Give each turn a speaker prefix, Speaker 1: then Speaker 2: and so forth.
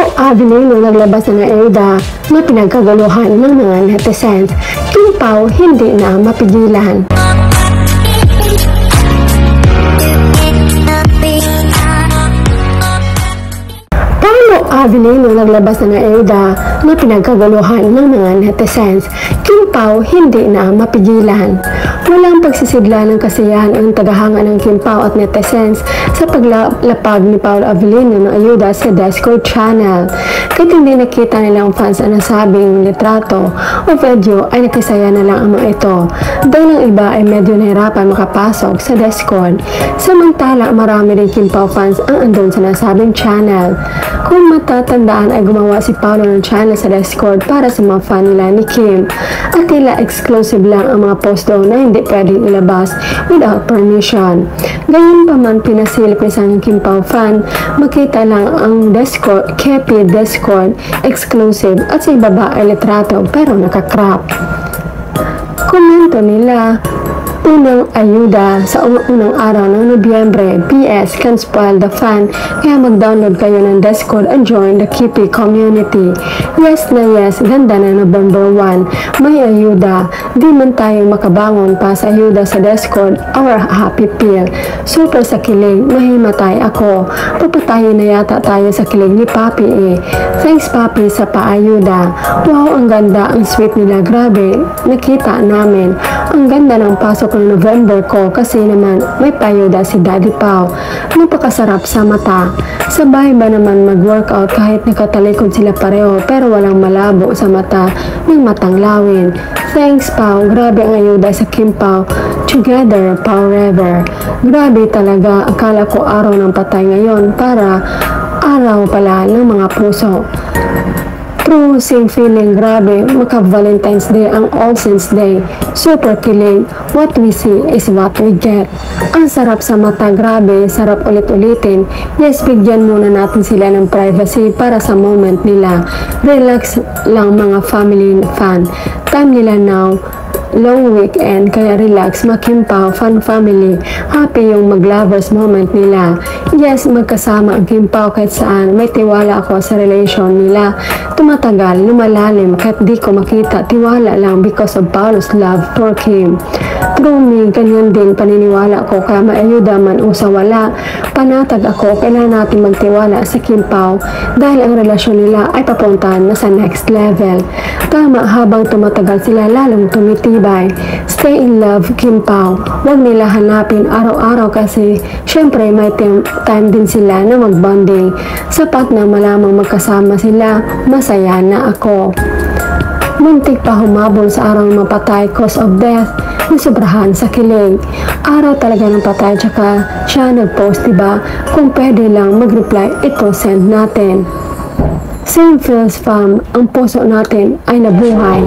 Speaker 1: Paolo Avellino naglabas na ng ayuda na pinagkaguluhan ng mga netizens. Kim Pao hindi na mapigilan. Paolo Avellino naglabas na ng ayuda na pinagkaguluhan ng mga netizens. Kim Pao hindi na mapigilan. Walang pagsisigla ng kasiyahan ang tagahanga ng Kim Pao at netizens sa paglapag ni Paolo Avellino ng ayuda sa Discord channel. Kahit hindi nakita nilang fans ang nasabing litrato o video ay nakisaya na lang ang mga ito dahil ang iba ay medyo nahirapan makapasok sa Discord. Samantala marami rin Kim Pao fans ang andun sa nasabing channel. Kung matatandaan ay gumawa si Paolo ng channel sa Discord para sa mga fan nila ni Kim at tila exclusive lang ang mga post daw na hindi pwedeng ilabas without permission. Gayun pa man pinasilip ni isang Kim Pao fan, makita lang ang Discord, Kepi Discord exclusive at sa ibaba ay litrato pero nakakrap. Komento nila, unang ayuda sa unang araw ng Nobyembre, PS can spoil the fun, kaya mag-download kayo ng Discord and join the Kepi community. Yes na yes, ganda na November 1, may ayuda, di man tayo makabangon pa sa ayuda sa Discord, our happy pill. Super sa kilig, mahimatay ako, papatayin na yata tayo sa kilig ni Papi eh. Thanks Papi sa paayuda. Wow, ang ganda, ang sweet nila, grabe, nakita namin. Ang ganda ng pasok ng November ko kasi naman may payuda si Daddy Pao. Napakasarap sa mata. Sabay ba naman mag-workout kahit nakatalikod sila pareho pero walang malabo sa mata ng matang lawin. Thanks Pao, grabe ang ayuda sa Kim Pao. Together, Forever. Grabe talaga, akala ko araw ng patay ngayon para araw pala ng mga puso. True, same feeling, grabe, maka-Valentine's Day ang All Saints Day. Super kilig, what we see is what we get. Ang sarap sa mata, grabe, sarap ulit-ulitin. Yes, bigyan muna natin sila ng privacy para sa moment nila. Relax lang mga family fan. Time nila now, long weekend, kaya relax, Kim Pao, fan family. Happy yung mag-lovers moment nila. Yes, magkasama ang Kim Pao kahit saan. May tiwala ako sa relation nila. Tumatagal, lumalalim, kahit di ko makita. Tiwala lang because of Paolo's love for Kim. True me, ganyan din paniniwala ko, kaya maayuda man o sa wala. Panatag ako, kailangan natin magtiwala sa Kim Pao dahil ang relasyon nila ay papuntahan na sa next level. Tama, habang tumatagal sila lalong tumitibay. Stay in love, Kim Pao. Huwag nila hanapin araw-araw kasi syempre may time din sila na mag-bonding. Sapat na malamang magkasama sila, masaya na ako. Muntik pa humabol sa araw ng mapatay, cause of death, nasobrahan sa kilig. Araw talaga ng patay, tsaka siya nag-post, diba? Kung pwede lang mag-reply, ito send natin. Same feels fam, ang puso natin ay nabuhay.